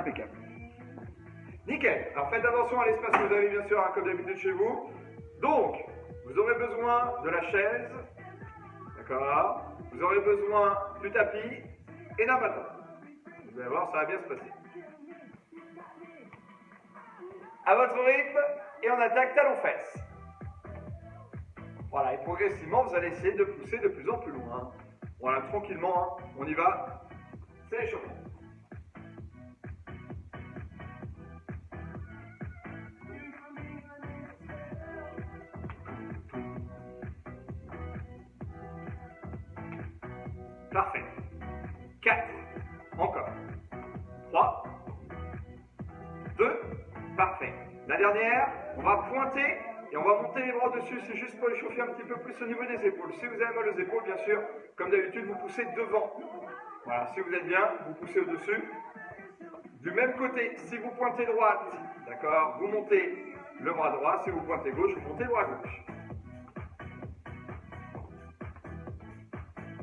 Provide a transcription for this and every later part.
Impeccable. Nickel. Alors faites attention à l'espace que vous avez bien sûr, hein, comme d'habitude chez vous. Donc, vous aurez besoin de la chaise. D'accord. Vous aurez besoin du tapis et d'un bâton. Vous allez voir, ça va bien se passer. À votre rythme, et on attaque talons-fesses. Voilà, et progressivement, vous allez essayer de pousser de plus en plus loin. Voilà, tranquillement, hein, on y va. C'est l'échauffement. Parfait. 4. Encore. 3. 2. Parfait. La dernière, on va pointer et on va monter les bras dessus. C'est juste pour échauffer un petit peu plus au niveau des épaules. Si vous avez mal aux épaules, bien sûr, comme d'habitude, vous poussez devant. Voilà, si vous êtes bien, vous poussez au-dessus. Du même côté, si vous pointez droite, d'accord, vous montez le bras droit. Si vous pointez gauche, vous montez le bras gauche.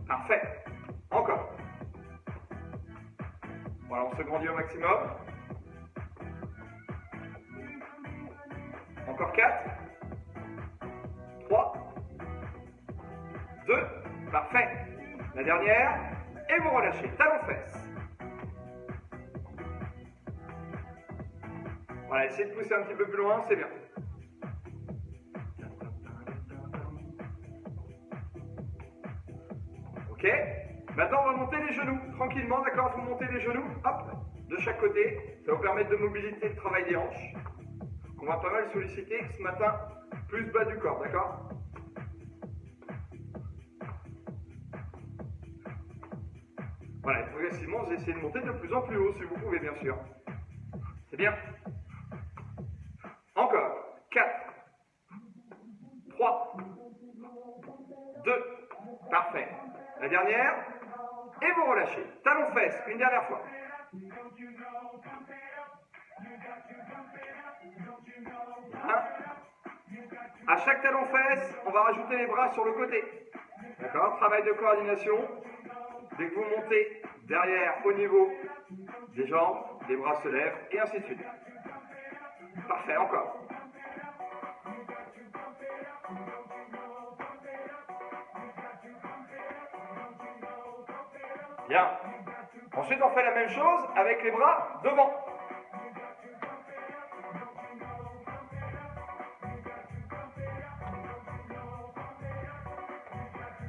Parfait. Encore. Voilà, on se grandit au maximum. Encore 4. 3. 2. Parfait. La dernière. Et vous relâchez. Talons-fesses. Voilà, essayez de pousser un petit peu plus loin, c'est bien. Ok. Maintenant, on va monter les genoux. Tranquillement, d'accord? Vous montez les genoux, hop, de chaque côté. Ça va vous permettre de mobilité, de travail des hanches. On va pas mal solliciter ce matin, plus bas du corps, d'accord? Voilà, et progressivement, vous essayez de monter de plus en plus haut, si vous pouvez, bien sûr. C'est bien. Encore. 4. 3. 2. Parfait. La dernière. Et vous relâchez. Talons-fesses, une dernière fois. À chaque talon-fesse, on va rajouter les bras sur le côté. D'accord? Travail de coordination. Dès que vous montez derrière au niveau des jambes, les bras se lèvent et ainsi de suite. Parfait, encore. Bien. Ensuite, on fait la même chose avec les bras devant.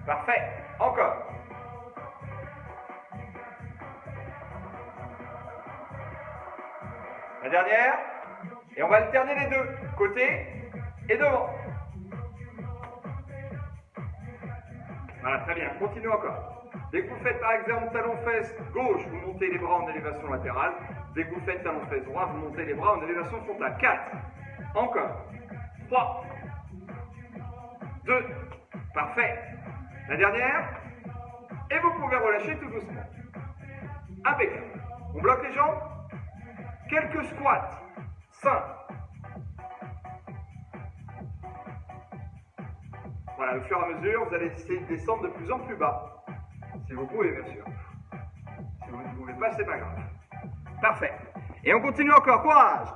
Parfait. Encore. La dernière. Et on va alterner les deux. Côté et devant. Voilà, très bien. Continuez encore. Dès que vous faites par exemple talon-fesse gauche, vous montez les bras en élévation latérale. Dès que vous faites talon-fesse droit, vous montez les bras en élévation frontale. 4. Encore. 3. 2. Parfait. La dernière. Et vous pouvez relâcher tout doucement. Impeccable. On bloque les jambes. Quelques squats. 5. Voilà, au fur et à mesure, vous allez essayer de descendre de plus en plus bas. Si vous pouvez, bien sûr. Si vous ne pouvez pas, c'est pas grave. Parfait. Et on continue encore. Courage.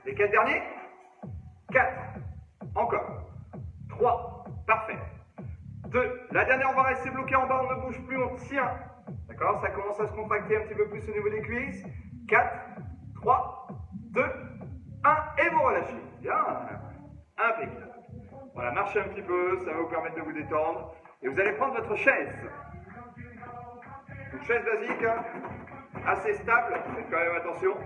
Les 4 derniers. 4. Encore. 3. Parfait. 2. La dernière, on va rester bloqué en bas, on ne bouge plus, on tient. D'accord? Ça commence à se contracter un petit peu plus au niveau des cuisses. 4, 3, 2, 1, et vous relâchez. Bien. Impeccable. Voilà, marchez un petit peu, ça va vous permettre de vous détendre. Et vous allez prendre votre chaise. Une chaise basique, hein, assez stable, faites quand même attention.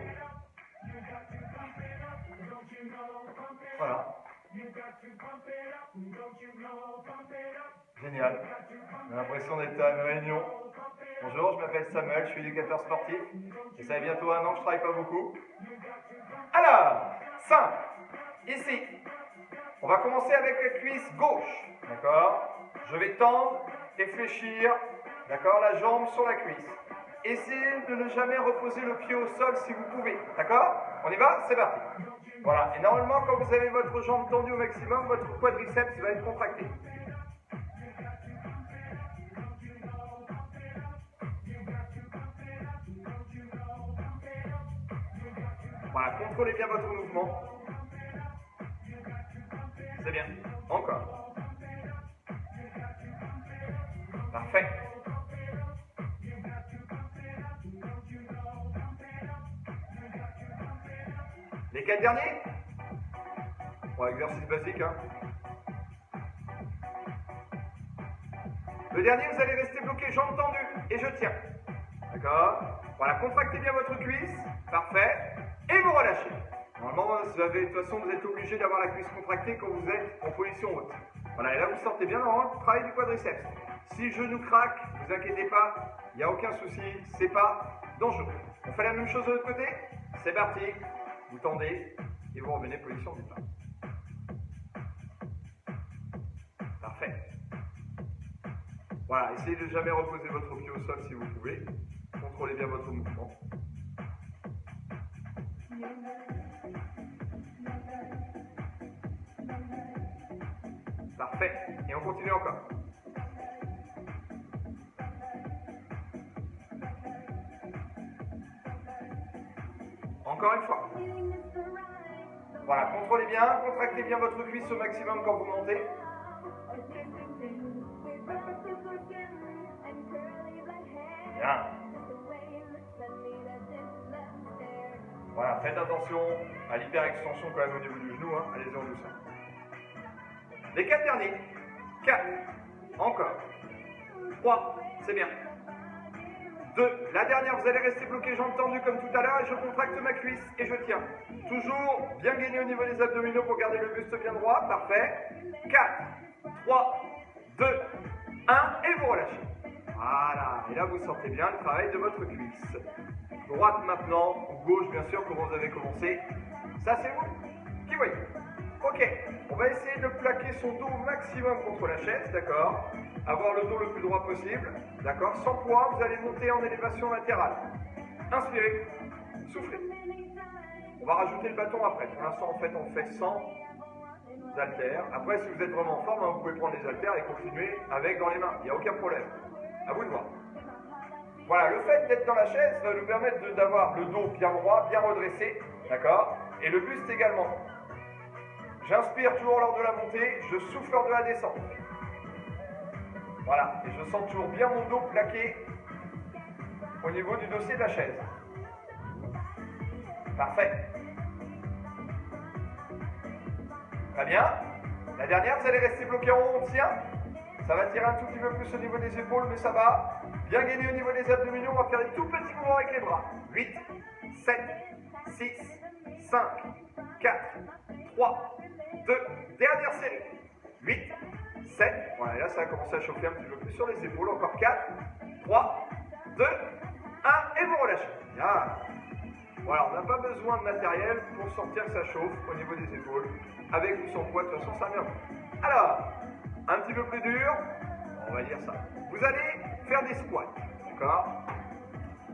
Voilà. Génial. J'ai l'impression d'être à une réunion. Bonjour, je m'appelle Samuel, je suis éducateur sportif. Et ça fait bientôt 1 an que je travaille pas beaucoup. Alors, simple. Ici, on va commencer avec la cuisse gauche. D'accord? Je vais tendre et fléchir. D'accord? La jambe sur la cuisse. essayez de ne jamais reposer le pied au sol si vous pouvez. D'accord? On y va? C'est parti. Voilà. Et normalement, quand vous avez votre jambe tendue au maximum, votre quadriceps va être contracté. Voilà, contrôlez bien votre mouvement. C'est bien. Encore. Parfait. Les 4 derniers? Bon, exercice basique, hein. Le dernier, vous allez rester bloqué, jambes tendues, et je tiens. D'accord? Voilà, contractez bien votre cuisse. Parfait. Et vous relâchez. Normalement, de toute façon, vous êtes obligé d'avoir la cuisse contractée quand vous êtes en position haute. Voilà, et là, vous sentez bien le travail du quadriceps. Si le genou craque, ne vous inquiétez pas, il n'y a aucun souci, c'est pas dangereux. On fait la même chose de l'autre côté? C'est parti. Vous tendez et vous revenez position du pas. Parfait. Voilà, essayez de jamais reposer votre pied au sol si vous pouvez. Contrôlez bien votre mouvement. Parfait. Et on continue encore. Encore une fois. Voilà, contrôlez bien, contractez bien votre cuisse au maximum quand vous montez. Bien. Voilà, faites attention à l'hyperextension quand même au niveau du genou, hein. Allez-y en douceur. Les 4 derniers. 4. Encore. 3. C'est bien. 2. La dernière, vous allez rester bloqué, jambes tendues comme tout à l'heure et je contracte ma cuisse et je tiens. Toujours bien gainé au niveau des abdominaux pour garder le buste bien droit. Parfait. 4, 3, 2, 1 et vous relâchez. Voilà. Et là, vous sentez bien le travail de votre cuisse. Droite maintenant, ou gauche bien sûr, comme vous avez commencé. Ça, c'est vous qui voyez. Ok. On va essayer de plaquer son dos au maximum contre la chaise, d'accord? Avoir le dos le plus droit possible, d'accord? Sans poids, vous allez monter en élévation latérale. Inspirez, soufflez. On va rajouter le bâton après. Pour l'instant, en fait, on fait 100 haltères. Après, si vous êtes vraiment en forme, hein, vous pouvez prendre les haltères et continuer avec dans les mains. Il n'y a aucun problème. À vous de voir. Voilà, le fait d'être dans la chaise va nous permettre d'avoir le dos bien droit, bien redressé, d'accord? Et le buste également. J'inspire toujours lors de la montée, je souffle lors de la descente. Voilà, et je sens toujours bien mon dos plaqué au niveau du dossier de la chaise. Parfait. Très bien. La dernière, vous allez rester bloqué en haut, on tient. Ça va tirer un tout petit peu plus au niveau des épaules, mais ça va. Bien gainé au niveau des abdominaux, on va faire des tout petits mouvements avec les bras. 8, 7, 6, 5, 4, 3, 2, dernière série. 8, 7, voilà, et là ça va commencer à chauffer un petit peu plus sur les épaules. Encore 4, 3, 2, 1, et vous relâchez. Bien. Voilà, on n'a pas besoin de matériel pour sentir que ça chauffe au niveau des épaules. Avec ou sans poids, de toute façon ça vient. Alors, un petit peu plus dur, on va dire ça. Vous allez faire des squats, d'accord?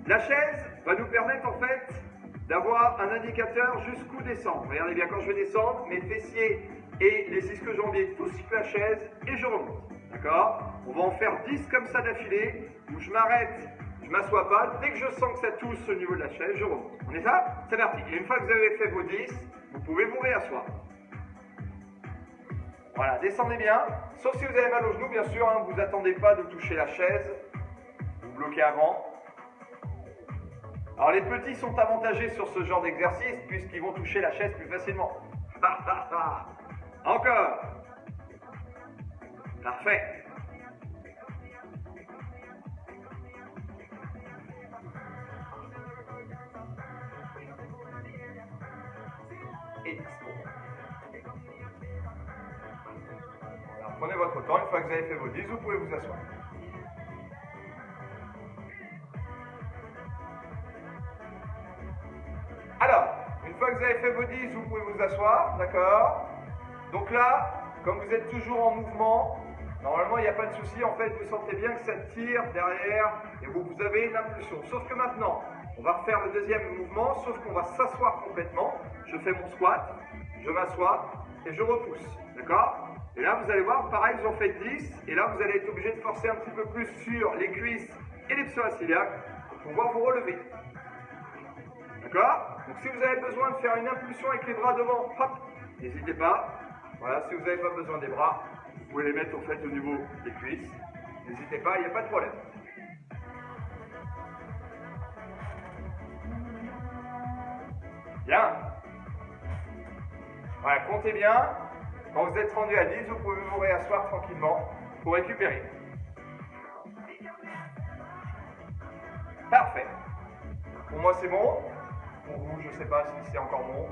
La chaise va nous permettre en fait d'avoir un indicateur jusqu'où descendre. Regardez bien, quand je vais descendre, mes fessiers et les ischio-jambiers touchent la chaise et je remonte. D'accord? On va en faire 10 comme ça d'affilée, où je m'arrête, je ne m'assois pas. Dès que je sens que ça touche au niveau de la chaise, je remonte. On est ça? C'est parti. Et une fois que vous avez fait vos 10, vous pouvez vous réasseoir. Voilà, descendez bien. Sauf si vous avez mal au genou, bien sûr, hein, vous n'attendez pas de toucher la chaise. Vous bloquez avant. Alors les petits sont avantagés sur ce genre d'exercice puisqu'ils vont toucher la chaise plus facilement. Encore. Parfait. Et alors, prenez votre temps, une fois que vous avez fait vos 10, vous pouvez vous asseoir. Alors, une fois que vous avez fait vos 10, vous pouvez vous asseoir, d'accord? Donc là, comme vous êtes toujours en mouvement, Normalement, il n'y a pas de souci. En fait, vous sentez bien que ça tire derrière et vous avez une impulsion. Sauf que maintenant, on va refaire le deuxième mouvement, sauf qu'on va s'asseoir complètement. Je fais mon squat, je m'assois et je repousse. D'accord? Et là, vous allez voir, pareil, vous en faites 10. Et là, vous allez être obligé de forcer un petit peu plus sur les cuisses et les psoas-iliaques pour pouvoir vous relever. D'accord? Donc, si vous avez besoin de faire une impulsion avec les bras devant, hop, n'hésitez pas. Voilà, si vous n'avez pas besoin des bras, vous pouvez les mettre au fait au niveau des cuisses. N'hésitez pas, il n'y a pas de problème. Bien. Voilà, comptez bien. Quand vous êtes rendu à 10, vous pouvez vous réasseoir tranquillement pour récupérer. Parfait. Pour moi, c'est bon. Pour vous, je ne sais pas si c'est encore bon.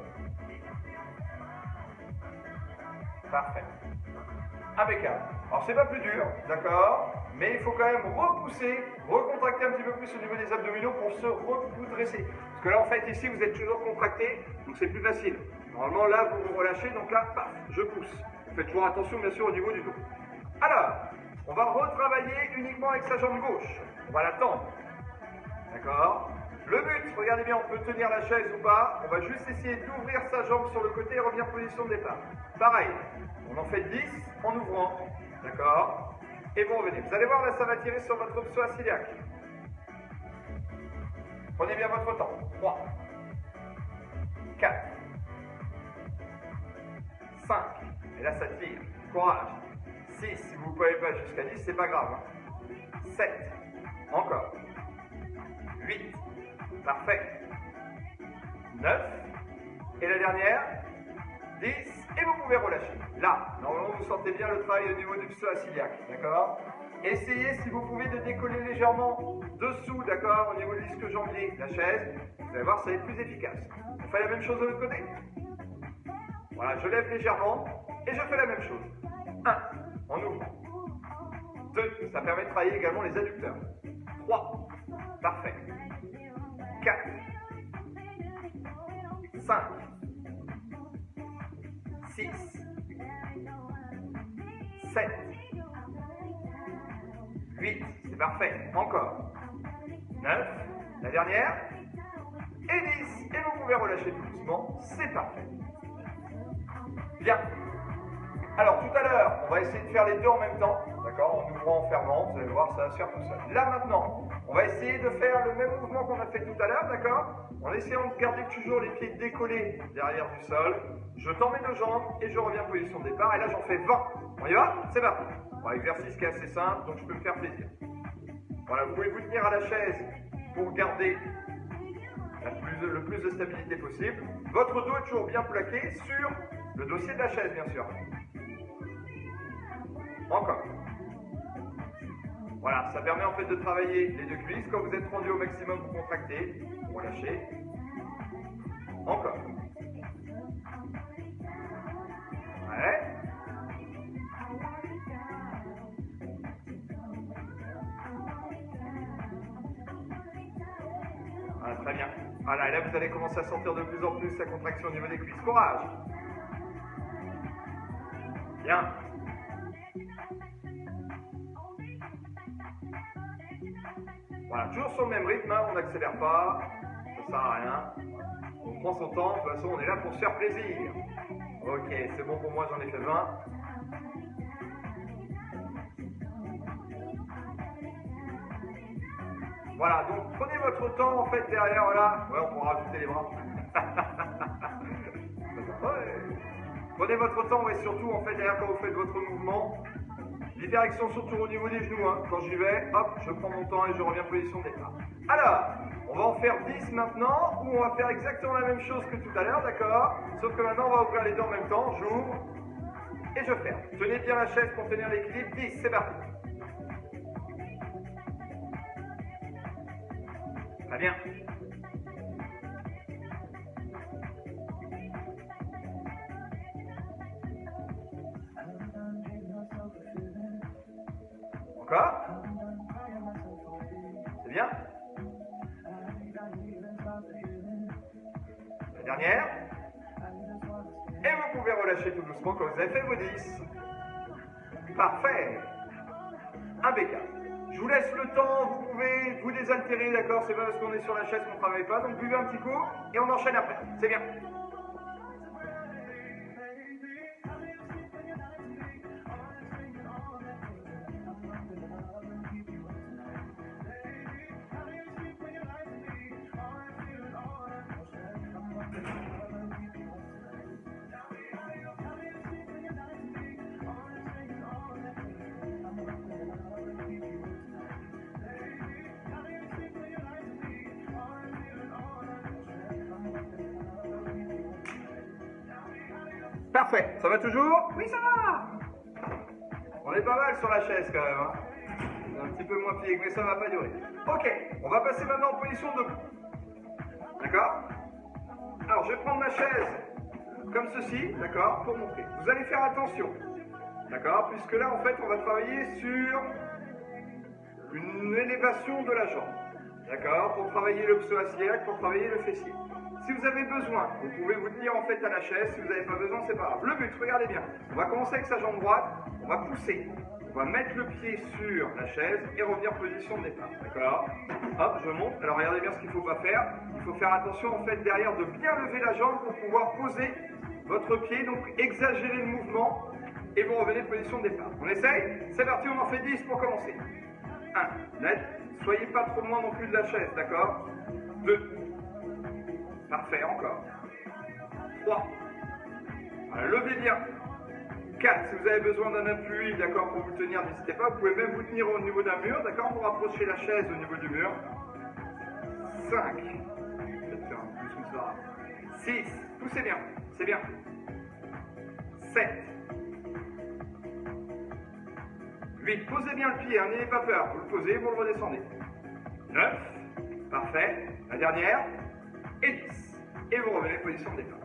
Parfait. Impeccable. Alors, c'est pas plus dur, d'accord? Mais il faut quand même repousser, recontracter un petit peu plus au niveau des abdominaux pour se redresser. Parce que là, en fait, ici, vous êtes toujours contracté, donc c'est plus facile. Normalement, là, vous vous relâchez, donc là, paf, je pousse. Faites toujours attention, bien sûr, au niveau du dos. Alors, on va retravailler uniquement avec sa jambe gauche. On va la tendre. D'accord? Le but, regardez bien, on peut tenir la chaise ou pas. On va juste essayer d'ouvrir sa jambe sur le côté et revenir en position de départ. Pareil, on en fait 10 en ouvrant. D'accord? Et vous revenez. Vous allez voir, là, ça va tirer sur votre psoas iliaque. Prenez bien votre temps. 3, 4, 5. Et là, ça tire. Courage. 6, si vous ne pouvez pas jusqu'à 10, c'est pas grave. 7. Encore. 8. Parfait. 9. Et la dernière. 10. Et vous pouvez relâcher. Là, normalement, vous sentez bien le travail au niveau du psoas iliaque. D'accord? Essayez, si vous pouvez, de décoller légèrement dessous, d'accord, au niveau du disque jambier, la chaise. Vous allez voir, ça va être plus efficace. On fait la même chose de l'autre côté. Voilà, je lève légèrement et je fais la même chose. 1. En ouvrant. 2. Ça permet de travailler également les adducteurs. 3. Parfait. 4. 5. 6. 7. 8. C'est parfait. Encore. 9. La dernière. Et 10. Et vous pouvez relâcher tout doucement. C'est parfait. Bien. Alors, tout à l'heure, on va essayer de faire les deux en même temps. D'accord? En ouvrant, en fermant. Vous allez voir, ça va se faire tout seul. Là, maintenant, on va essayer de faire le même mouvement qu'on a fait tout à l'heure. D'accord? En essayant de garder toujours les pieds décollés derrière du sol. Je tends mes deux jambes et je reviens en position de départ. Et là, j'en fais 20. On y va? C'est parti. Bon, exercice qui est assez simple, donc je peux me faire plaisir. Voilà, vous pouvez vous tenir à la chaise pour garder le plus de stabilité possible. Votre dos est toujours bien plaqué sur le dossier de la chaise, bien sûr. Encore. Voilà, ça permet en fait de travailler les deux cuisses. Quand vous êtes rendu au maximum, vous contractez, vous relâchez. Encore. Ouais. Voilà, très bien. Voilà, et là vous allez commencer à sentir de plus en plus la contraction au niveau des cuisses. Courage. Bien. Voilà, toujours sur le même rythme, hein, on n'accélère pas, ça sert à rien. On prend son temps, de toute façon on est là pour se faire plaisir. Ok, c'est bon pour moi, j'en ai fait 20. Voilà, donc prenez votre temps en fait derrière, voilà. Ouais, on pourra rajouter les bras. Ouais. Prenez votre temps, et surtout en fait derrière quand vous faites votre mouvement. Les directions surtout au niveau des genoux, hein. Quand j'y vais, hop, je prends mon temps et je reviens en position de départ. Alors, on va en faire 10 maintenant, où on va faire exactement la même chose que tout à l'heure, d'accord? Sauf que maintenant, on va ouvrir les deux en même temps, j'ouvre et je ferme. Tenez bien la chaise pour tenir l'équilibre, 10, c'est parti. Très bien. Encore? C'est bien? La dernière. Et vous pouvez relâcher tout doucement quand vous avez fait vos 10. Parfait. Impeccable. Je vous laisse le temps, vous pouvez vous désaltérer, d'accord? C'est pas parce qu'on est sur la chaise qu'on ne travaille pas, donc buvez un petit coup et on enchaîne après. C'est bien. Parfait. Ça va toujours? Oui, ça va. On est pas mal sur la chaise quand même. Hein. Un petit peu moins plié, mais ça va pas durer. Ok, on va passer maintenant en position debout. D'accord? Alors, je vais prendre ma chaise comme ceci, d'accord, pour montrer. Vous allez faire attention, d'accord, puisque là, en fait, on va travailler sur une élévation de la jambe, d'accord, pour travailler le psoas-iliaque, pour travailler le fessier. Si vous avez besoin, vous pouvez vous tenir en fait à la chaise. Si vous n'avez pas besoin, c'est pas grave. Le but, regardez bien. On va commencer avec sa jambe droite. On va pousser. On va mettre le pied sur la chaise et revenir en position de départ. D'accord? Hop, je monte. Alors regardez bien ce qu'il ne faut pas faire. Il faut faire attention en fait derrière de bien lever la jambe pour pouvoir poser votre pied. Donc exagérer le mouvement et vous revenez en position de départ. On essaye? C'est parti, on en fait 10 pour commencer. 1. Net. Soyez pas trop loin non plus de la chaise. D'accord? 2. Parfait, encore. 3. Levez bien. 4. Si vous avez besoin d'un appui, d'accord, pour vous tenir, n'hésitez pas. Vous pouvez même vous tenir au niveau d'un mur, d'accord, pour rapprocher la chaise au niveau du mur. 5. Peut-être faire un plus comme ça. 6. Poussez bien. C'est bien. 7. 8. Posez bien le pied, hein, n'ayez pas peur. Vous le posez, vous le redescendez. 9. Parfait. La dernière. Et 10. Et vous revenez en position de départ.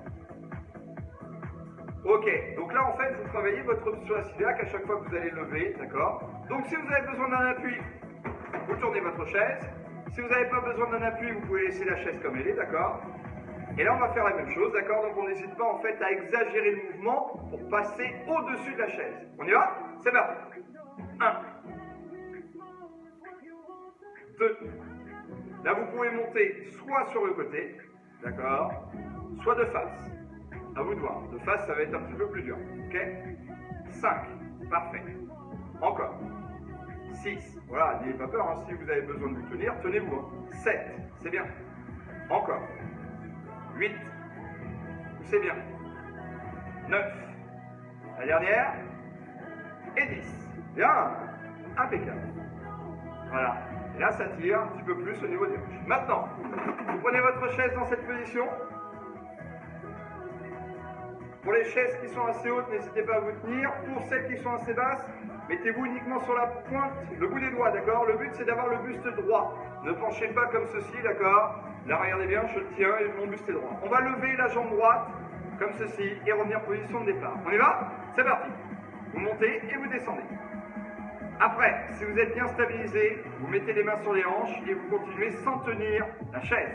Ok, donc là en fait vous travaillez votre psoas-iliaque à chaque fois que vous allez lever, d'accord? Donc si vous avez besoin d'un appui, vous tournez votre chaise. Si vous n'avez pas besoin d'un appui, vous pouvez laisser la chaise comme elle est, d'accord? Et là on va faire la même chose, d'accord? Donc on n'hésite pas en fait à exagérer le mouvement pour passer au-dessus de la chaise. On y va? C'est parti. 1. 2. Là, vous pouvez monter soit sur le côté, d'accord, soit de face. À vous de voir. De face, ça va être un petit peu plus dur. Ok? 5. Parfait. Encore. 6. Voilà, n'ayez pas peur. Hein, si vous avez besoin de vous tenir, tenez-vous. Hein. 7. C'est bien. Encore. 8. C'est bien. 9. La dernière. Et 10. Bien. Impeccable. Voilà. Et là, ça tire un petit peu plus au niveau des hanches. Maintenant, vous prenez votre chaise dans cette position. Pour les chaises qui sont assez hautes, n'hésitez pas à vous tenir. Pour celles qui sont assez basses, mettez-vous uniquement sur la pointe, le bout des doigts, d'accord? Le but, c'est d'avoir le buste droit. Ne penchez pas comme ceci, d'accord? Là, regardez bien, je tiens et mon buste est droit. On va lever la jambe droite, comme ceci, et revenir en position de départ. On y va? C'est parti. Vous montez et vous descendez. Après, si vous êtes bien stabilisé, vous mettez les mains sur les hanches et vous continuez sans tenir la chaise.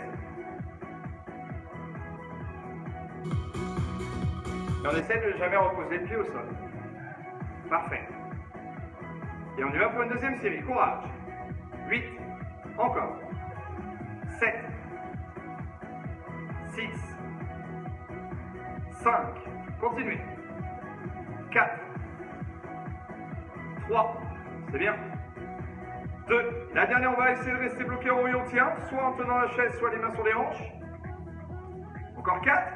Et on essaie de ne jamais reposer le pied au sol. Parfait. Et on y va pour une deuxième série. Courage. 8. Encore. 7. 6. 5. Continuez. 4. 3. C'est bien. 2. La dernière, on va essayer de rester bloqué en haut et on tient, soit en tenant la chaise, soit les mains sur les hanches. Encore 4.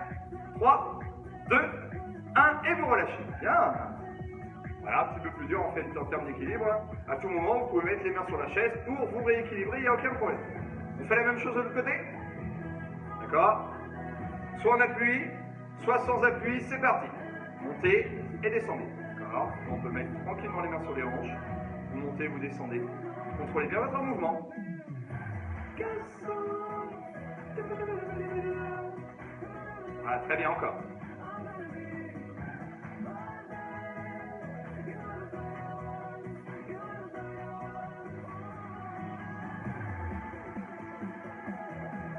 3. 2. 1. Et vous relâchez. Bien. Voilà, un petit peu plus dur en fait en termes d'équilibre. À tout moment, vous pouvez mettre les mains sur la chaise pour vous rééquilibrer, il n'y a aucun problème. On fait la même chose de l'autre côté. D'accord? Soit en appui, soit sans appui, c'est parti. Montez et descendez. D'accord? On peut mettre tranquillement les mains sur les hanches. Vous montez, vous descendez. Contrôlez bien votre mouvement. Voilà, très bien encore.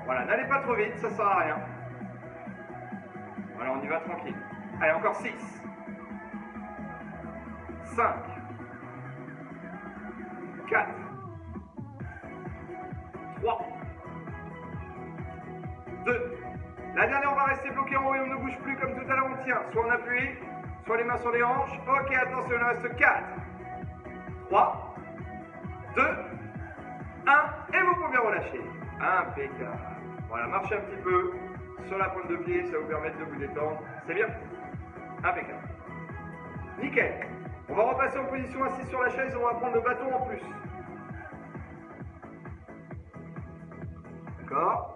Voilà, n'allez pas trop vite, ça ne sert à rien. Voilà, on y va tranquille. Allez, encore 6. 5. 4, 3, 2. La dernière, on va rester bloqué en haut et on ne bouge plus comme tout à l'heure, on tient. Soit on appuie, soit les mains sur les hanches. Ok, attention, il en reste 4, 3, 2, 1. Et vous pouvez relâcher. Impeccable. Voilà, marchez un petit peu sur la pointe de pied, ça va vous permettre de vous détendre. C'est bien. Impeccable. Nickel. On va repasser en position assise sur la chaise, on va prendre le bâton en plus. D'accord.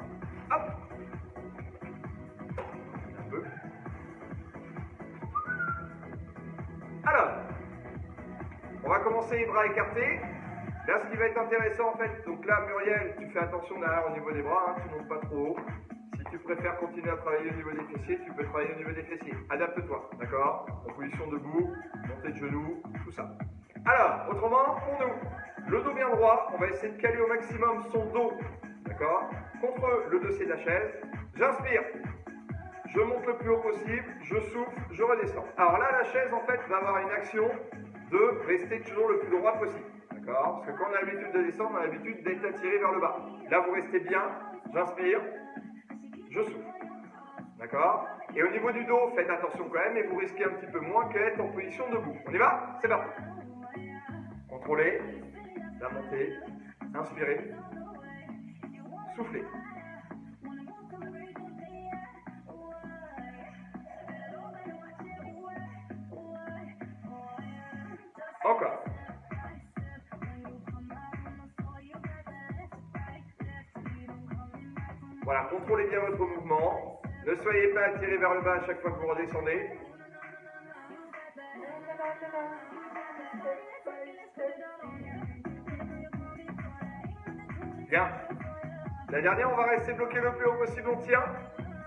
Hop. Un peu. Alors, on va commencer les bras écartés. Là, ce qui va être intéressant en fait, donc là, Muriel, tu fais attention derrière au niveau des bras, hein, tu ne montes pas trop haut. Si tu préfères continuer à travailler au niveau des fessiers, tu peux travailler au niveau des fessiers. Adapte-toi, d'accord? En position debout, montée de genoux, tout ça. Alors, autrement, pour nous, le dos bien droit, on va essayer de caler au maximum son dos, d'accord? Contre le dossier de la chaise. J'inspire, je monte le plus haut possible, je souffle, je redescends. Alors là, la chaise, en fait, va avoir une action de rester toujours le plus droit possible. D'accord? Parce que quand on a l'habitude de descendre, on a l'habitude d'être attiré vers le bas. Là, vous restez bien. J'inspire. Je souffle. D'accord? Et au niveau du dos, faites attention quand même et vous risquez un petit peu moins qu'être en position debout. On y va? C'est parti. Contrôlez. La montée. Inspirez. Soufflez. Encore. Voilà, contrôlez bien votre mouvement. Ne soyez pas attiré vers le bas à chaque fois que vous redescendez. Bien. La dernière, on va rester bloqué le plus haut possible, on tient.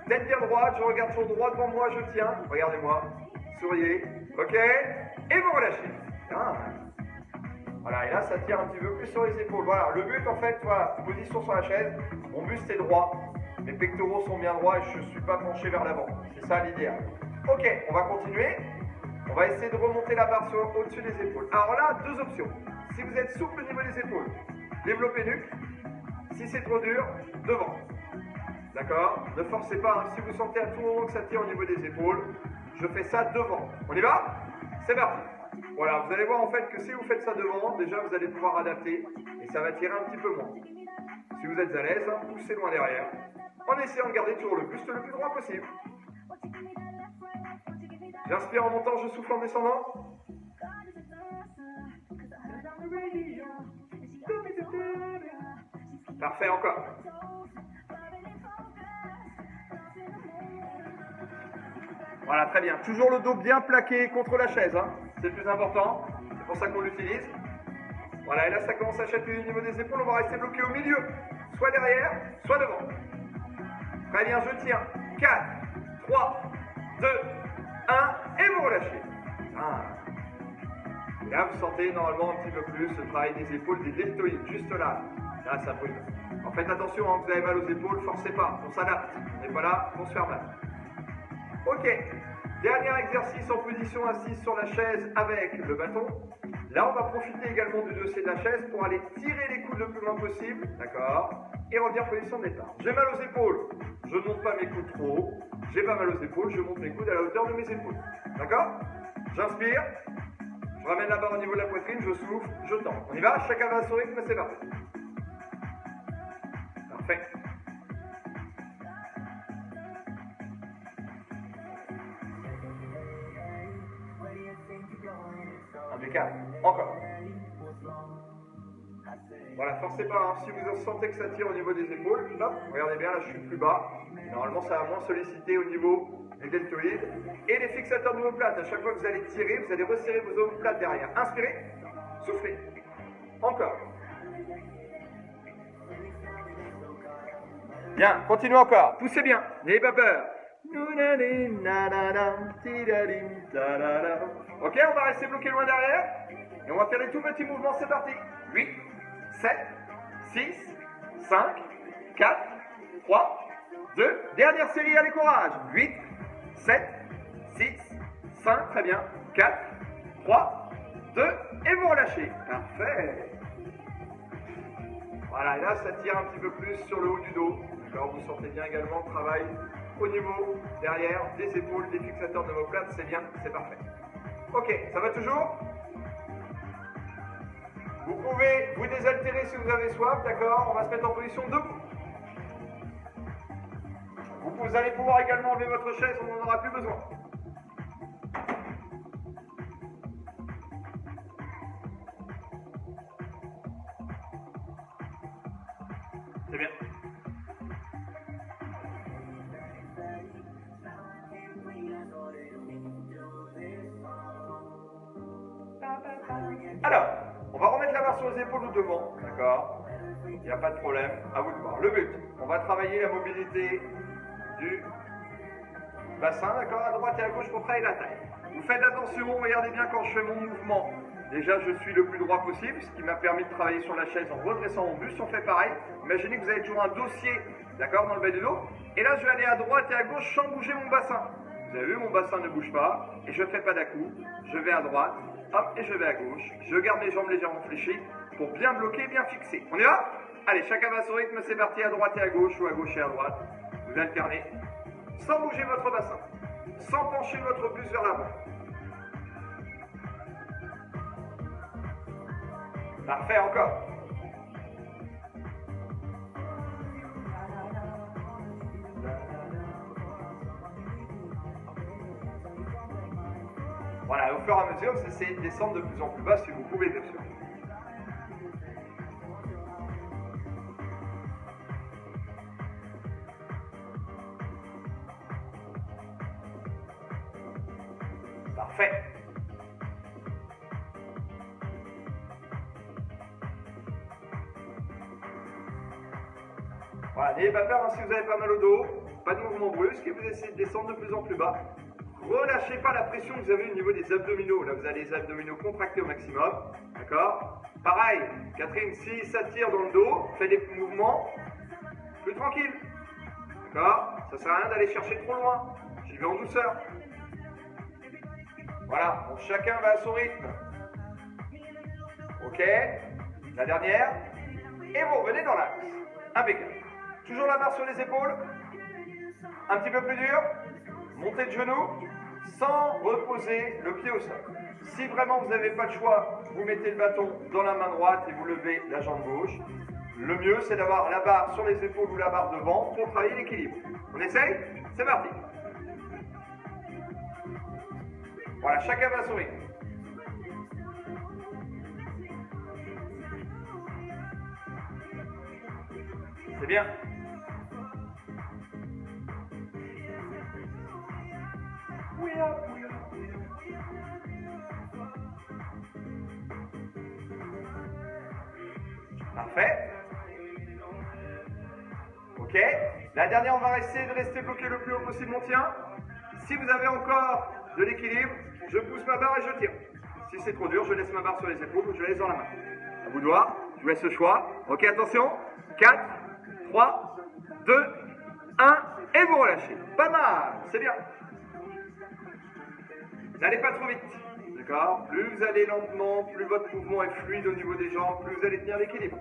Tête bien droite, je regarde sur droit devant moi, je tiens. Regardez-moi. Souriez. Ok. Et vous relâchez. Bien. Voilà, et là, ça tire un petit peu plus sur les épaules. Voilà, le but, en fait, voilà, position sur la chaise. Mon buste est droit. Mes pectoraux sont bien droits et je ne suis pas penché vers l'avant. C'est ça l'idéal. Ok, on va continuer. On va essayer de remonter la barre au-dessus des épaules. Alors là, deux options. Si vous êtes souple au niveau des épaules, développez nuque. Si c'est trop dur, devant. D'accord? Ne forcez pas. Hein. Si vous sentez à tout moment que ça tire au niveau des épaules, je fais ça devant. On y va? C'est parti. Voilà, vous allez voir en fait que si vous faites ça devant, déjà vous allez pouvoir adapter et ça va tirer un petit peu moins. Si vous êtes à l'aise, poussez loin derrière, en essayant de garder toujours le buste le plus droit possible. J'inspire en montant, je souffle en descendant. Parfait, encore. Voilà, très bien. Toujours le dos bien plaqué contre la chaise, hein. C'est le plus important. C'est pour ça qu'on l'utilise. Voilà, et là, ça commence à chatouiller au niveau des épaules. On va rester bloqué au milieu. Soit derrière, soit devant. Très bien, je tiens. 4, 3, 2, 1. Et vous relâchez. Ah. Et là, vous sentez normalement un petit peu plus le travail des épaules, des deltoïdes. Juste là. Là, ça brûle. En faites attention, hein, vous avez mal aux épaules, forcez pas. On s'adapte. On n'est pas là pour se faire mal. Ok, dernier exercice en position assise sur la chaise avec le bâton. Là, on va profiter également du dossier de la chaise pour aller tirer les coudes le plus loin possible, d'accord? Et revenir en position de départ. J'ai mal aux épaules, je ne monte pas mes coudes trop haut. J'ai pas mal aux épaules, je monte mes coudes à la hauteur de mes épaules. D'accord? J'inspire, je ramène la barre au niveau de la poitrine, je souffle, je tends. On y va? Chacun va à son rythme, c'est parti. Parfait. Impeccable. Encore. Voilà, forcez pas. Hein. Si vous sentez que ça tire au niveau des épaules, hop, regardez bien, là je suis plus bas. Normalement, ça va moins solliciter au niveau des deltoïdes. Et les fixateurs d'omoplate. À chaque fois que vous allez tirer, vous allez resserrer vos omoplates derrière. Inspirez, soufflez. Encore. Bien, continuez encore. Poussez bien. N'ayez pas peur. Ok, on va rester bloqué loin derrière. Et on va faire les tout petits mouvements, c'est parti. 8, 7, 6, 5, 4, 3, 2. Dernière série, allez courage. 8, 7, 6, 5, très bien. 4, 3, 2. Et vous relâchez. Parfait. Voilà, et là, ça tire un petit peu plus sur le haut du dos. D'accord, vous sentez bien également le travail au niveau derrière des épaules, des fixateurs de omoplates. C'est bien, c'est parfait. Ok, ça va toujours? Vous pouvez vous désaltérer si vous avez soif, d'accord? On va se mettre en position debout. Vous allez pouvoir également enlever votre chaise, on n'en aura plus besoin. C'est bien. Alors, on va remettre la barre sur les épaules ou devant, d'accord? Il n'y a pas de problème, à vous de voir. Le but, on va travailler la mobilité du bassin, d'accord, à droite et à gauche pour travailler la taille. Vous faites attention, regardez bien quand je fais mon mouvement. Déjà, je suis le plus droit possible, ce qui m'a permis de travailler sur la chaise en redressant mon buste. On fait pareil. Imaginez que vous avez toujours un dossier, d'accord, dans le bas du dos. Et là, je vais aller à droite et à gauche sans bouger mon bassin. Vous avez vu, mon bassin ne bouge pas. Et je ne fais pas d'à-coup. Je vais à droite, hop, et je vais à gauche. Je garde mes jambes légèrement fléchies pour bien bloquer, bien fixer. On y va? Allez, chacun va à son rythme, c'est parti, à droite et à gauche, ou à gauche et à droite. Vous alternez, sans bouger votre bassin, sans pencher votre buste vers l'avant. Parfait, encore. Voilà, au fur et à mesure, vous essayez de descendre de plus en plus bas si vous pouvez, bien sûr. Parfait. Voilà, n'ayez pas peur hein, si vous avez pas mal au dos, pas de mouvement brusque et vous essayez de descendre de plus en plus bas. Relâchez pas la pression que vous avez au niveau des abdominaux. Là, vous avez les abdominaux contractés au maximum. D'accord? Pareil, Catherine, si ça tire dans le dos, faites des mouvements plus tranquilles. D'accord? Ça sert à rien d'aller chercher trop loin. J'y vais en douceur. Voilà, donc chacun va à son rythme. Ok? La dernière. Et vous revenez dans l'axe. Impeccable. Toujours la barre sur les épaules. Un petit peu plus dur. Montez de genoux sans reposer le pied au sol. Si vraiment vous n'avez pas de choix, vous mettez le bâton dans la main droite et vous levez la jambe gauche. Le mieux, c'est d'avoir la barre sur les épaules ou la barre devant pour travailler l'équilibre. On essaye? C'est parti. Voilà, chacun va sourire. C'est bien. Parfait. Ok. La dernière, on va essayer de rester bloqué le plus haut possible. On tient. Si vous avez encore de l'équilibre, je pousse ma barre et je tire. Si c'est trop dur, je laisse ma barre sur les épaules ou je la laisse dans la main. À vous de voir. Je vous laisse le choix. Ok, attention. 4, 3, 2, 1. Et vous relâchez. Pas mal. C'est bien. N'allez pas trop vite. D'accord? Plus vous allez lentement, plus votre mouvement est fluide au niveau des jambes, plus vous allez tenir l'équilibre.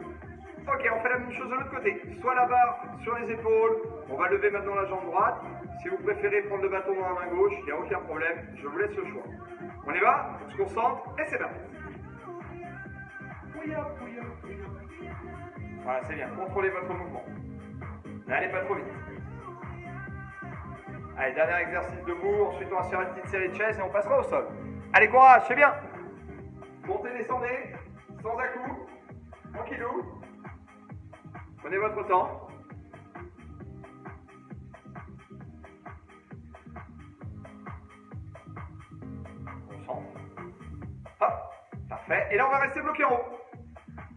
Ok, on fait la même chose de l'autre côté. Soit la barre sur les épaules. On va lever maintenant la jambe droite. Si vous préférez prendre le bâton dans la main gauche, il n'y a aucun problème. Je vous laisse le choix. On y va? On se concentre et c'est parti. Voilà, c'est bien. Contrôlez votre mouvement. N'allez pas trop vite. Allez, dernier exercice debout. Ensuite, on va faire une petite série de chaises et on passera au sol. Allez, courage, c'est bien. Montez, descendez, sans à-coups. Tranquillou. Prenez votre temps. On centre. Hop, parfait. Et là, on va rester bloqué en haut.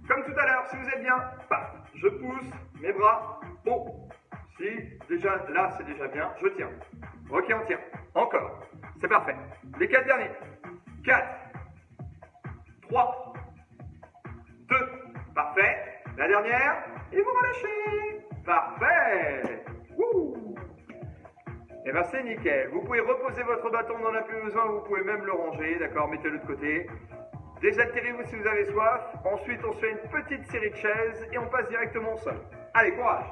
Comme tout à l'heure, si vous êtes bien, paf, je pousse mes bras haut. Si, déjà, là, c'est déjà bien, je tiens. Ok, on tient. Encore. C'est parfait. Les 4 derniers. 4, 3, 2, parfait. La dernière, et vous relâchez. Parfait. Wouh. Et bien c'est nickel. Vous pouvez reposer votre bâton, on n'en a plus besoin, vous pouvez même le ranger, d'accord, mettez-le de côté. Désaltérez-vous si vous avez soif. Ensuite, on se fait une petite série de chaises et on passe directement au sol. Allez, courage!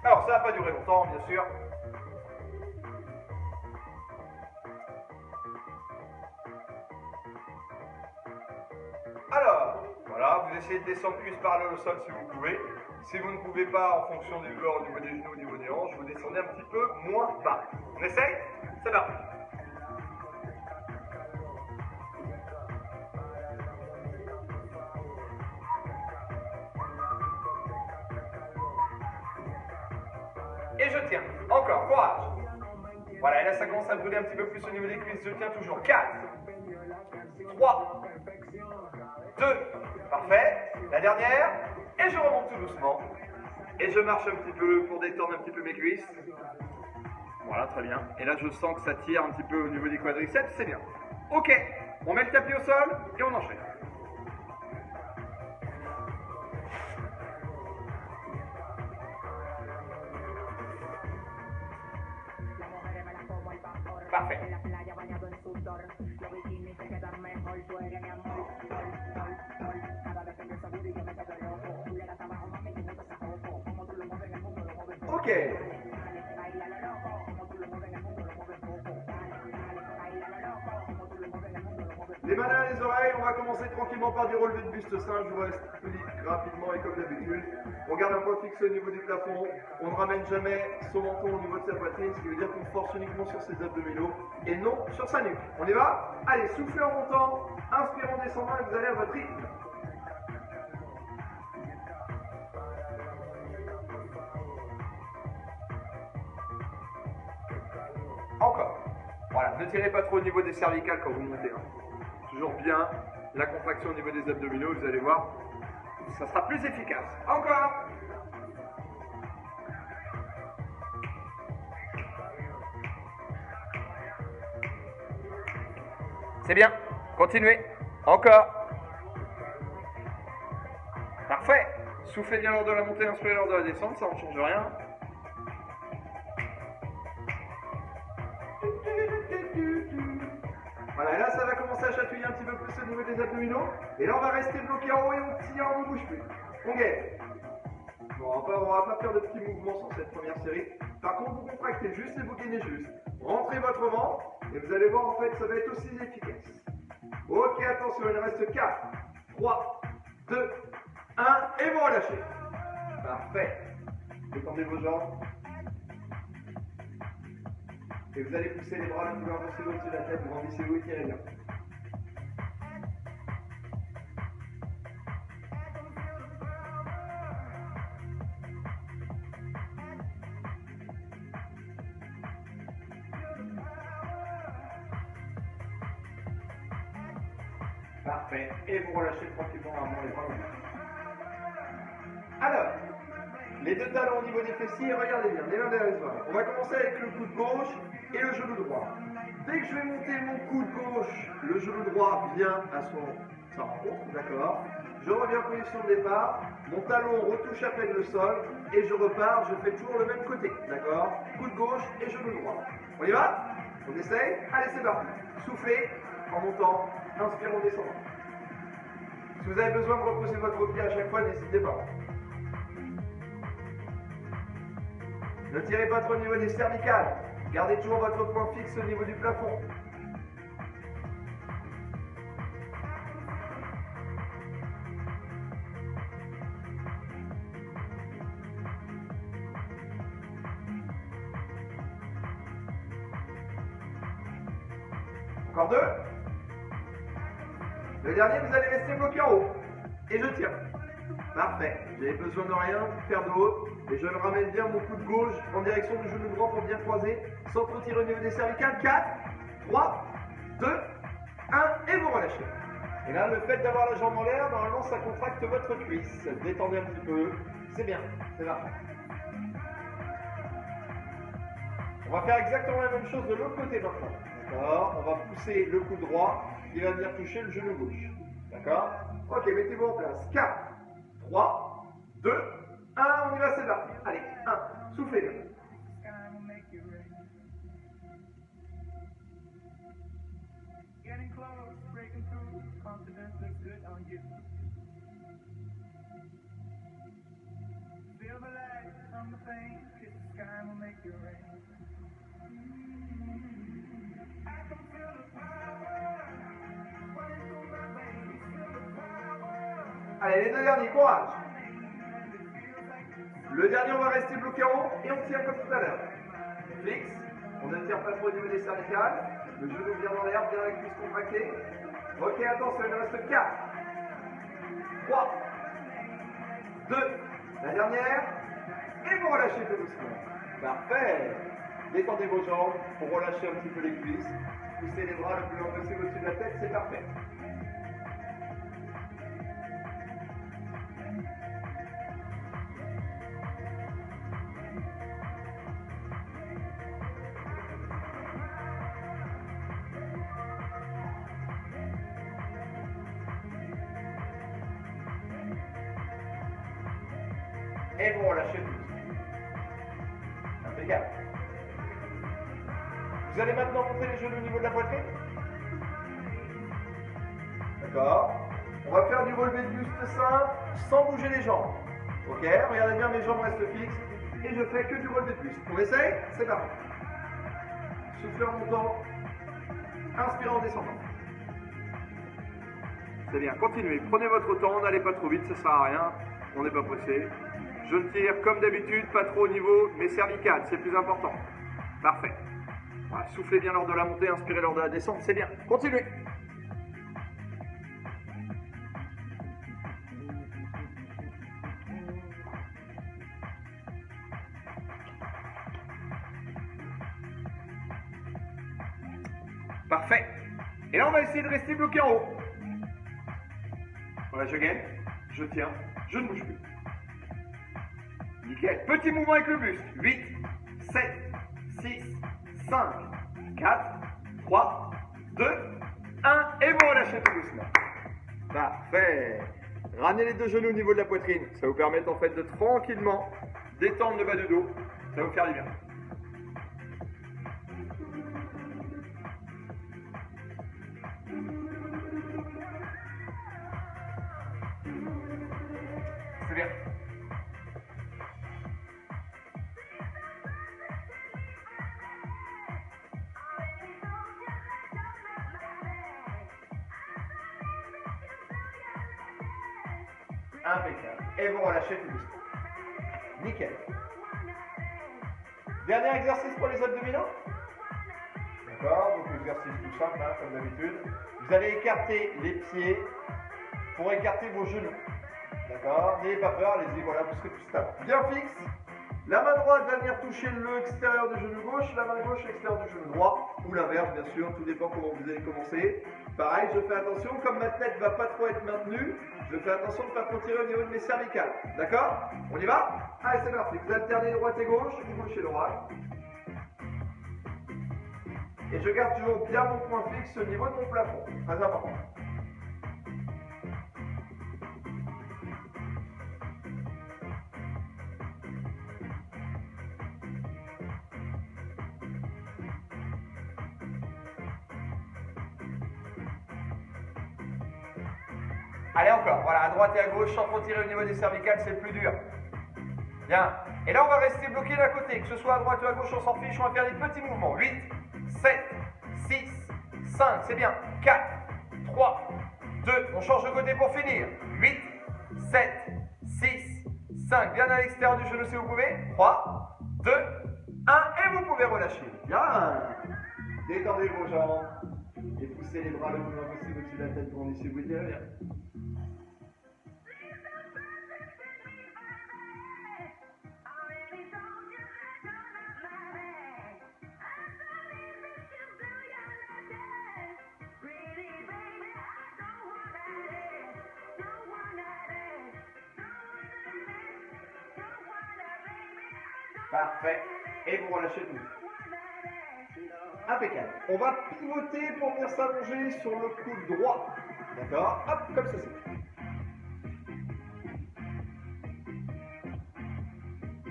Alors, ça va pas durer longtemps, bien sûr. Alors, voilà, vous essayez de descendre cuisse parallèle au sol si vous pouvez. Si vous ne pouvez pas, en fonction des douleurs au niveau des genoux, au niveau des hanches, vous descendez un petit peu moins bas. On essaye? C'est parti. Et je tiens. Encore, courage. Voilà, et là ça commence à brûler un petit peu plus au niveau des cuisses. Je tiens toujours. 4, 3, 2, parfait. La dernière. Et je remonte tout doucement. Et je marche un petit peu pour détendre un petit peu mes cuisses. Voilà, très bien. Et là je sens que ça tire un petit peu au niveau des quadriceps, c'est bien. Ok, on met le tapis au sol et on enchaîne. Parfait. Ok. Les mains derrière les oreilles, on va commencer tranquillement par du relevé de buste simple. Je vous explique rapidement et comme d'habitude. On garde un poids fixe au niveau du plafond. On ne ramène jamais son menton au niveau de sa poitrine, ce qui veut dire qu'on force uniquement sur ses abdominaux et non sur sa nuque. On y va? Allez, soufflez en montant, inspirez en descendant et vous allez à votre rythme. Encore. Voilà, ne tirez pas trop au niveau des cervicales quand vous montez. Toujours bien la contraction au niveau des abdominaux, vous allez voir, ça sera plus efficace. Encore. C'est bien, continuez. Encore. Parfait. Soufflez bien lors de la montée, inspirez lors de la descente, ça ne change rien. Voilà, et là ça va commencer à chatouiller un petit peu plus au niveau des abdominaux. Et là on va rester bloqué en haut et on tire, on ne bouge plus. On gagne. Bon, on va pas faire de petits mouvements sur cette première série. Par contre, vous contractez juste et vous gainez juste. Rentrez votre ventre et vous allez voir en fait ça va être aussi efficace. Ok, attention, il reste 4, 3, 2, 1 et vous relâchez. Parfait. Détendez vos jambes. Et vous allez pousser les bras le plus loin possible au-dessus de la tête, vous grandissez-vous et tirez bien. Parfait. Et vous relâchez tranquillement avant les bras. Alors, les deux talons au niveau des fessiers, regardez bien, les mains derrière les oreilles. On va commencer avec le coude gauche et le genou droit. Dès que je vais monter mon coude gauche, le genou droit vient à sa rencontre, d'accord? Je reviens en position de départ, mon talon retouche à peine le sol et je repars, je fais toujours le même côté, d'accord? Coude gauche et genou droit. On y va? On essaye? Allez, c'est parti. Soufflez en montant, inspirez en descendant. Si vous avez besoin de reposer votre pied à chaque fois, n'hésitez pas. Ne tirez pas trop au niveau des cervicales. Gardez toujours votre point fixe au niveau du plafond. Encore 2. Le dernier, vous allez rester bloqué en haut. Et je tire. Parfait. J'avais besoin de rien faire de haut. Et je ramène bien mon coude gauche en direction du genou droit pour bien croiser, sans trop tirer au niveau des cervicales. 4, 3, 2, 1, et vous relâchez. Et là, le fait d'avoir la jambe en l'air, normalement, ça contracte votre cuisse. Détendez un petit peu. C'est bien, c'est parfait. On va faire exactement la même chose de l'autre côté maintenant. D'accord? On va pousser le coude droit qui va venir toucher le genou gauche. D'accord? Ok, mettez-vous en place. 4, 3, 2, 1. On y va, c'est parti. Allez, 1. Soufflez bien. Getting close, breaking through, confidence looks good on you. Feel the light from the flame, kiss the sky will make it rain. I can feel the power, running through my veins, feel the power. Allez, les deux derniers, courage. Le dernier, on va rester bloqué en haut et on tient comme tout à l'heure. Fixe, on ne tire pas trop au niveau des cervicales. Le genou vient dans l'air, bien avec les cuisses contractées. Ok, attention, il en reste 4, 3, 2, la dernière. Et vous relâchez tout doucement. Parfait. Détendez vos jambes pour relâcher un petit peu les cuisses. Poussez les bras le plus loin possible au-dessus de la tête, c'est parfait. Et vous relâchez tout. Impeccable. Vous allez maintenant monter les genoux au niveau de la poitrine. D'accord. On va faire du relevé de buste simple sans bouger les jambes. Ok, regardez bien, mes jambes restent fixes. Et je fais que du relevé de buste. On essaye? C'est parti. Soufflez en montant. Inspirez en descendant. C'est bien, continuez. Prenez votre temps, n'allez pas trop vite, ça sert à rien. On n'est pas pressé. Je tire comme d'habitude, pas trop au niveau mes cervicales, c'est le plus important. Parfait. Voilà, soufflez bien lors de la montée, inspirez lors de la descente, c'est bien. Continuez. Parfait. Et là, on va essayer de rester bloqué en haut. Voilà, je gagne, je tiens, je ne bouge plus. Nickel. Petit mouvement avec le buste. 8, 7, 6, 5, 4, 3, 2, 1. Et vous relâchez tout doucement. Parfait. Ramenez les deux genoux au niveau de la poitrine. Ça vous permet en fait de tranquillement détendre le bas du dos. Ça va vous faire du bien. C'est bien. Impeccable. Et vous relâchez tout doucement. Nickel. Dernier exercice pour les abdominaux. D'accord, donc exercice tout simple, hein, comme d'habitude. Vous allez écarter les pieds pour écarter vos genoux. D'accord, n'ayez pas peur, allez-y, voilà, puisque tout se tape. Bien fixe. La main droite va venir toucher l'extérieur du genou gauche, la main gauche l'extérieur du genou droit, ou l'inverse bien sûr, tout dépend comment vous allez commencer. Pareil, je fais attention, comme ma tête ne va pas trop être maintenue, je fais attention de ne pas trop tirer au niveau de mes cervicales. D'accord? On y va? Allez, c'est parti. Vous alternez droite et gauche et droite. Et je garde toujours bien mon point fixe au niveau de mon plafond. Très important. Allez encore, voilà, à droite et à gauche, sans trop tirer au niveau des cervicales, c'est le plus dur. Bien. Et là, on va rester bloqué d'un côté, que ce soit à droite ou à gauche, on s'en fiche, on va faire des petits mouvements. 8, 7, 6, 5, c'est bien. 4, 3, 2, on change de côté pour finir. 8, 7, 6, 5, bien à l'extérieur du genou si vous pouvez. 3, 2, 1, et vous pouvez relâcher. Bien. Détendez vos jambes et poussez les bras le plus loin possible au-dessus de la tête pour en distribuer bien. Parfait. Et vous relâchez tout. Impeccable. On va pivoter pour venir s'allonger sur le coude droit. D'accord? Hop, comme ceci.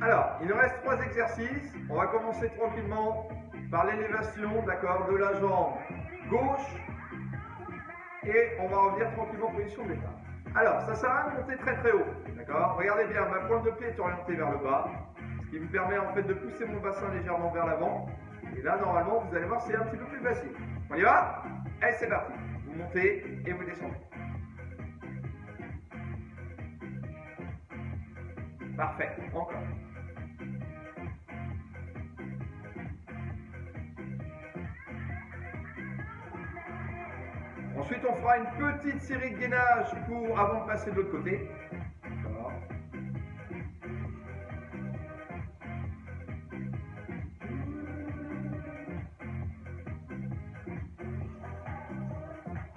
Alors, il nous reste 3 exercices. On va commencer tranquillement par l'élévation, d'accord, de la jambe gauche. Et on va revenir tranquillement en position de l'état. Alors, ça sert à rien de monter très très haut. D'accord? Regardez bien, ma pointe de pied est orientée vers le bas. Ce qui me permet en fait de pousser mon bassin légèrement vers l'avant. Et là, normalement, vous allez voir, c'est un petit peu plus facile. On y va? Allez, c'est parti. Vous montez et vous descendez. Parfait. Encore. Ensuite, on fera une petite série de gainages avant de passer de l'autre côté. D'accord.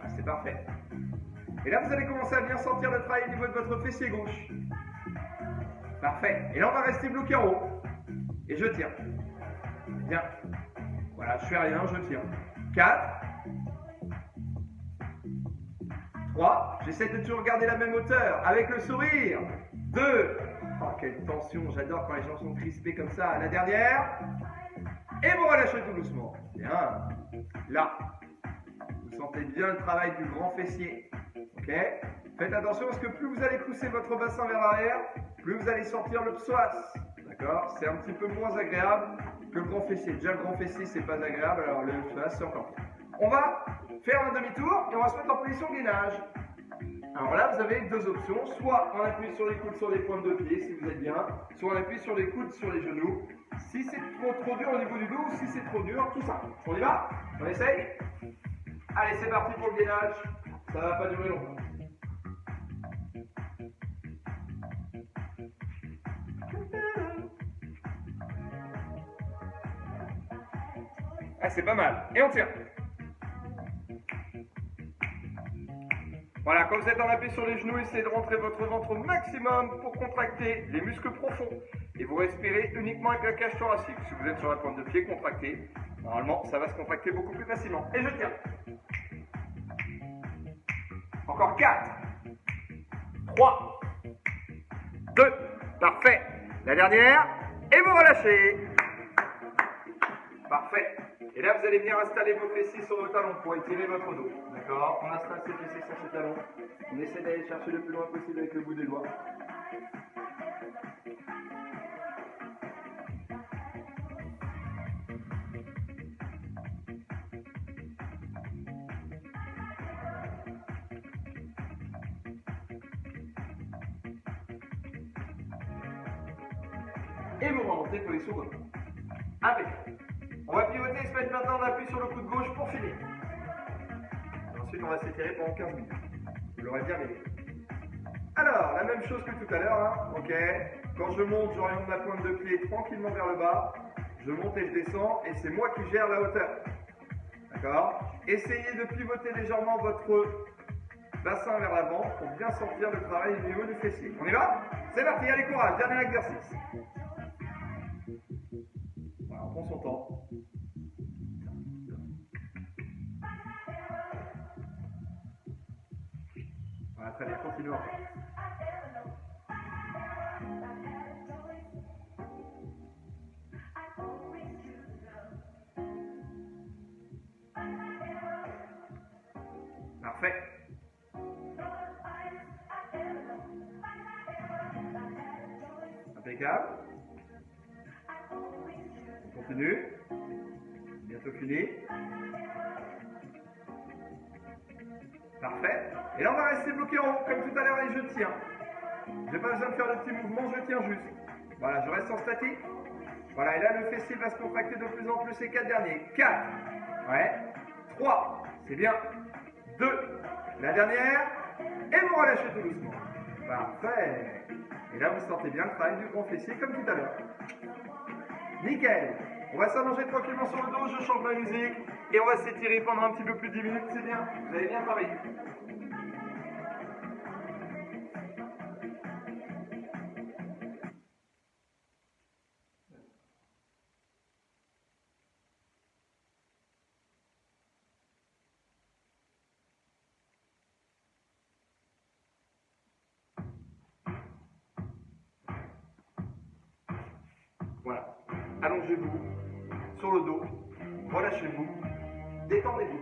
Ah, c'est parfait. Et là, vous allez commencer à bien sentir le travail au niveau de votre fessier gauche. Parfait. Et là, on va rester bloqué en haut. Et je tiens. Bien. Voilà, je fais rien, je tiens. 4. 3, j'essaie de toujours garder la même hauteur avec le sourire. 2, oh quelle tension, j'adore quand les gens sont crispés comme ça. La dernière, et vous relâchez tout doucement. Bien, là, vous sentez bien le travail du grand fessier. Ok, faites attention parce que plus vous allez pousser votre bassin vers l'arrière, plus vous allez sortir le psoas. D'accord, c'est un petit peu moins agréable que le grand fessier. Déjà le grand fessier c'est pas agréable, alors le psoas c'est encore pire. On va faire un demi-tour et on va se mettre en position gainage. Alors là, vous avez 2 options. Soit on appuie sur les coudes sur les pointes de pied, si vous êtes bien. Soit on appuie sur les coudes sur les genoux. Si c'est trop dur au niveau du dos ou si c'est trop dur, tout ça. On y va? On essaye? Allez, c'est parti pour le gainage. Ça va pas durer longtemps. Ah, c'est pas mal. Et on tire. Voilà, quand vous êtes en appui sur les genoux, essayez de rentrer votre ventre au maximum pour contracter les muscles profonds. Et vous respirez uniquement avec la cage thoracique. Si vous êtes sur la pointe de pied, contractez. Normalement, ça va se contracter beaucoup plus facilement. Et je tiens. Encore 4. 3. 2. Parfait. La dernière. Et vous relâchez. Parfait. Et là, vous allez venir installer vos fessiers sur vos talons pour étirer votre dos. D'accord? On installe ses fessiers sur ses talons. On essaie d'aller chercher le plus loin possible avec le bout des doigts. Et vous remontez position gauche. Impeccable. On va pivoter et se mettre maintenant en appui sur le coude gauche pour finir. Et ensuite, on va s'étirer pendant 15 minutes. Vous l'aurez bien aimé. Alors, la même chose que tout à l'heure, hein, ok. Quand je monte, j'oriente ma pointe de pied tranquillement vers le bas. Je monte et je descends, et c'est moi qui gère la hauteur. D'accord? Essayez de pivoter légèrement votre bassin vers l'avant pour bien sortir le travail au niveau du fessier. On y va? C'est parti, allez courage, dernier exercice. Voilà, on prend son temps. Voilà, très bien, continuons. Parfait. Impeccable. On continue. Bientôt fini. Parfait. Et là, on va rester bloqué en haut, comme tout à l'heure, et je tiens. Je n'ai pas besoin de faire de petits mouvements, je tiens juste. Voilà, je reste en statique. Voilà, et là, le fessier va se contracter de plus en plus ces 4 derniers. 4. Ouais. 3. C'est bien. 2. La dernière. Et vous relâchez tout doucement. Parfait. Et là, vous sentez bien le travail du grand fessier, comme tout à l'heure. Nickel. On va s'allonger tranquillement sur le dos, je change ma musique. Et on va s'étirer pendant un petit peu plus de 10 minutes, c'est bien. Vous avez bien travaillé. Voilà. Allongez-vous sur le dos, relâchez-vous, détendez-vous.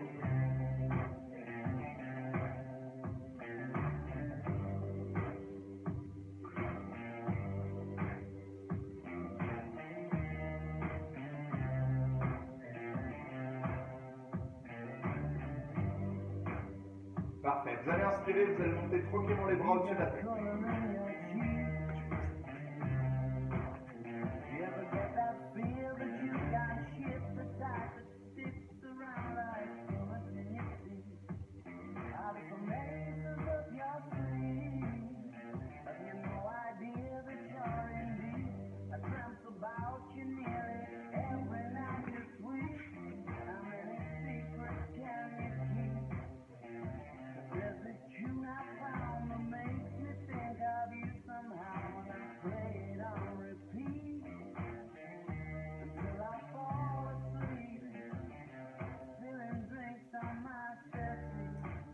Parfait. Vous allez inspirer, vous allez monter tranquillement les bras au-dessus de la tête.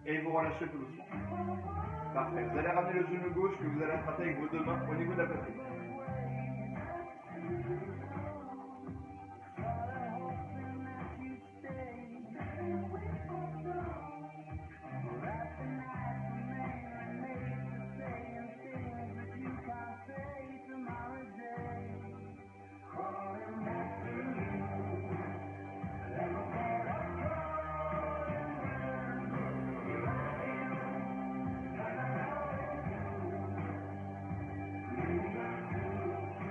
Et vous relâchez tout doucement. Parfait. Vous allez ramener le genou gauche que vous allez attraper avec vos deux mains au niveau de la poitrine.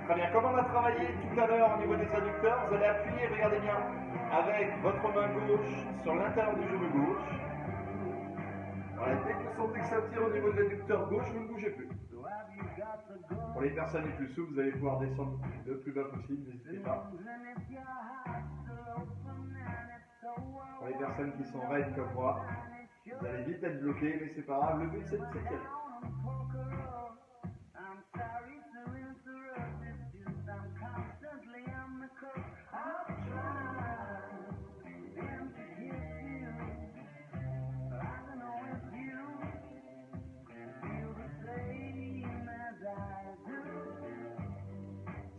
Très bien, comme on a travaillé tout à l'heure au niveau des adducteurs, vous allez appuyer, regardez bien, avec votre main gauche sur l'intérieur du genou gauche. Voilà, dès que vous sentez que ça tire au niveau de l'adducteur gauche, vous ne bougez plus. Pour les personnes les plus souples, vous allez pouvoir descendre le plus bas possible, n'hésitez pas. Pour les personnes qui sont raides comme moi, vous allez vite être bloqué, mais c'est pas grave, le but c'est de s'étirer.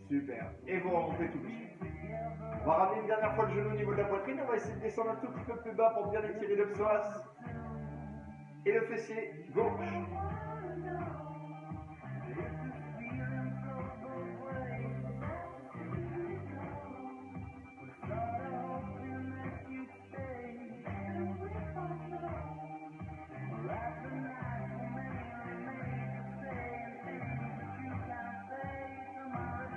Super. Et vous remontez tout doucement. On va ramener une dernière fois le genou au niveau de la poitrine. On va essayer de descendre un tout petit peu plus bas pour bien étirer le psoas et le fessier gauche.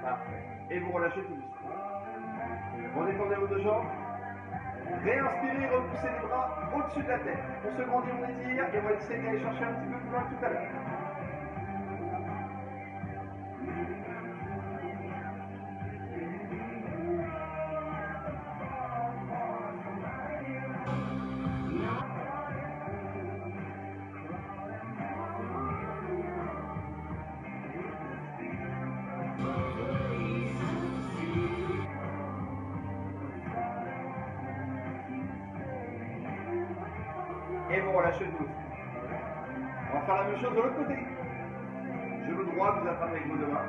Parfait. Et vous relâchez tout doucement. Redétendez vos deux jambes. Réinspirez, repoussez les bras au-dessus de la tête. On se grandit, on étire et on va essayer d'aller chercher un petit peu plus loin que tout à l'heure. Et vous relâchez le dos. On va faire la même chose de l'autre côté. Genou droit, vous attrapez avec vos deux mains.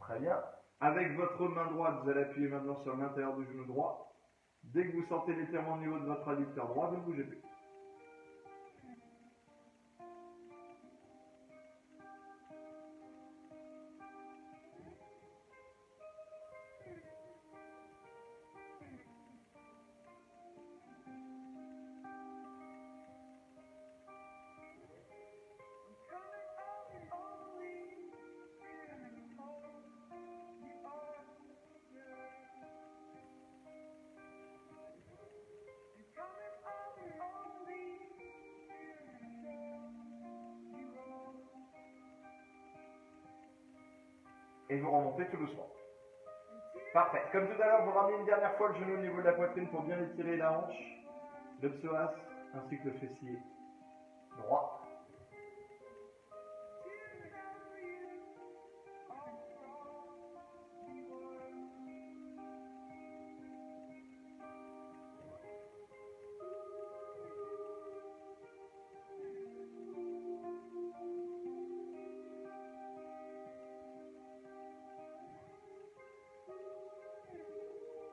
Très bien. Avec votre main droite, vous allez appuyer maintenant sur l'intérieur du genou droit. Dès que vous sentez l'étirement au niveau de votre adducteur droit, vous ne bougez plus. Coming on. Et vous remontez tout doucement. Parfait. Comme tout à l'heure, vous ramenez une dernière fois le genou au niveau de la poitrine pour bien étirer la hanche, le psoas ainsi que le fessier droit.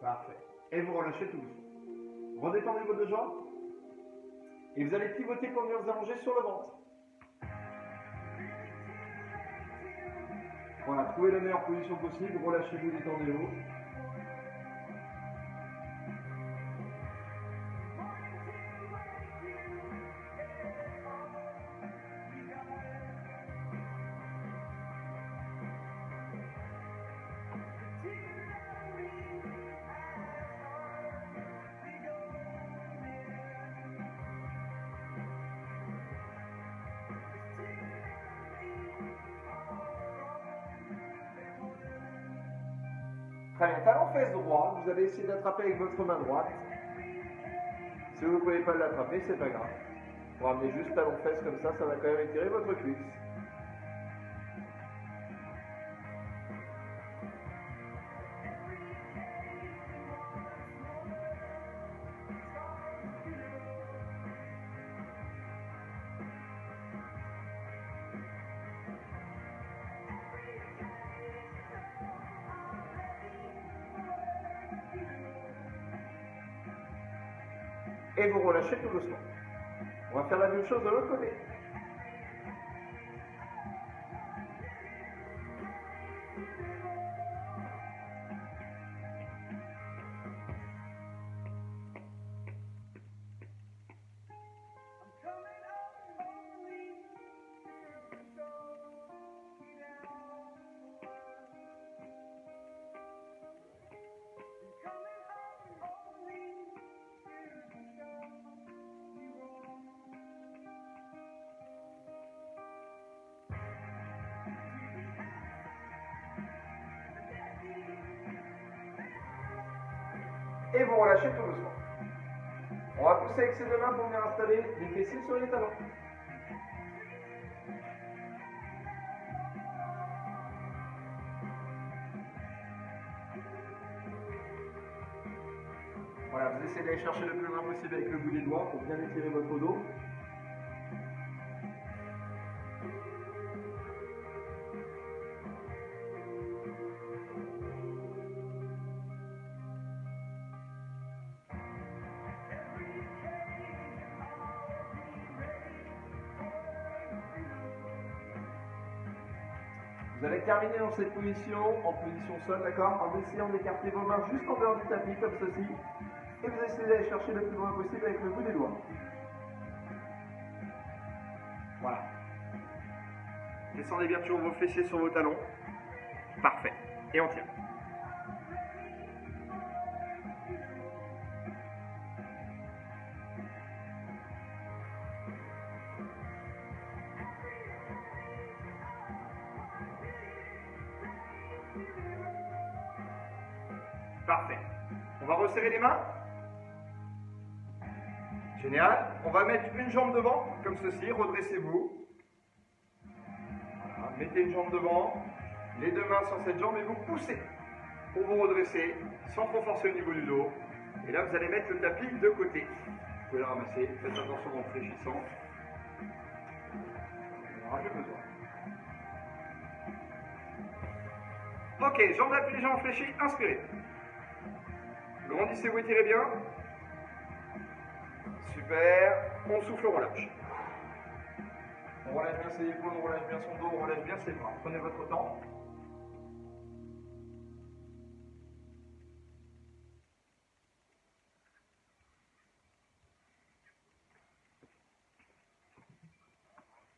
Parfait. Et vous relâchez tout doucement. Redétendez vos deux jambes. Et vous allez pivoter pour venir vous allonger sur le ventre. Voilà, trouvez la meilleure position possible. Relâchez-vous, détendez-vous. Très bien, talon fesse droit, vous allez essayer d'attraper avec votre main droite. Si vous ne pouvez pas l'attraper, c'est pas grave. Vous ramenez juste talon fesse comme ça va quand même étirer votre cuisse. Et vous relâchez tout doucement. On va faire la même chose de l'autre côté. Et vous relâchez tout doucement. On va pousser avec ses deux mains pour venir installer les fessiers sur les talons. Voilà, vous essayez d'aller chercher le plus loin possible avec le bout des doigts pour bien étirer votre dos. Vous allez terminer dans cette position, en position sol, d'accord, en essayant d'écarter vos mains juste en dehors du tapis, comme ceci. Et vous essayez d'aller chercher le plus loin possible avec le bout des doigts. Voilà. Descendez bien toujours vos fessiers sur vos talons. Parfait. Et on tire. Parfait. On va resserrer les mains. Génial. On va mettre une jambe devant, comme ceci. Redressez-vous. Voilà. Mettez une jambe devant. Les deux mains sur cette jambe et vous poussez pour vous redresser sans trop forcer au niveau du dos. Et là, vous allez mettre le tapis de côté. Vous pouvez le ramasser. Faites attention en fléchissant. On aura plus besoin. Ok, jambes appuyées, jambes fléchies. Inspirez. Grandissez-vous, étirez bien. Super. On souffle, on relâche. On relâche bien ses épaules, on relâche bien son dos, on relâche bien ses bras. Prenez votre temps.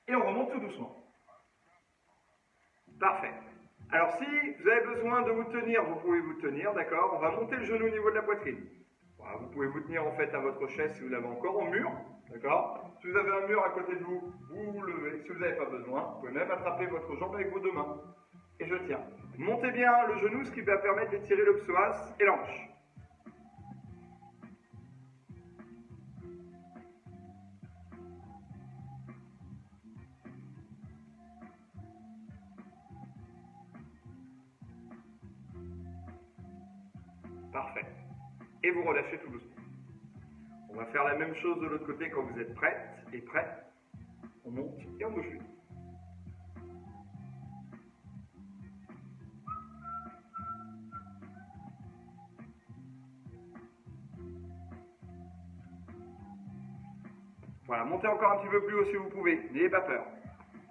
Et on remonte tout doucement. Parfait. Alors si vous avez besoin de vous tenir, vous pouvez vous tenir, d'accord? On va monter le genou au niveau de la poitrine. Voilà, vous pouvez vous tenir en fait à votre chaise si vous l'avez encore en mur, d'accord? Si vous avez un mur à côté de vous, vous vous levez. Si vous n'avez pas besoin, vous pouvez même attraper votre jambe avec vos deux mains. et je tiens. Montez bien le genou, ce qui va permettre d'étirer le psoas et l'hanche. Parfait. Et vous relâchez tout doucement. On va faire la même chose de l'autre côté quand vous êtes prête et prêt. On monte et on bouge vite. Voilà, montez encore un petit peu plus haut si vous pouvez. N'ayez pas peur.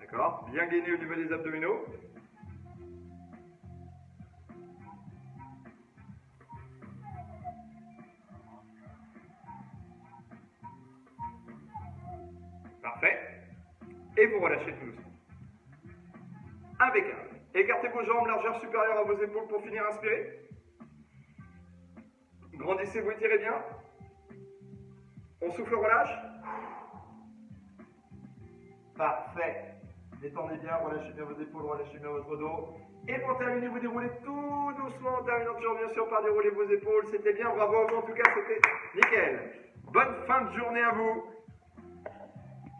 D'accord? Bien gainer au niveau des abdominaux. Parfait. Et vous relâchez tout doucement. Impeccable. Écartez vos jambes, largeur supérieure à vos épaules pour finir. Inspirez. Grandissez, vous étirez bien. On souffle, relâche. Parfait. Détendez bien, relâchez bien vos épaules, relâchez bien votre dos. Et pour terminer, vous déroulez tout doucement en terminant toujours bien sûr par dérouler vos épaules. C'était bien, bravo à vous en tout cas, c'était nickel. Bonne fin de journée à vous.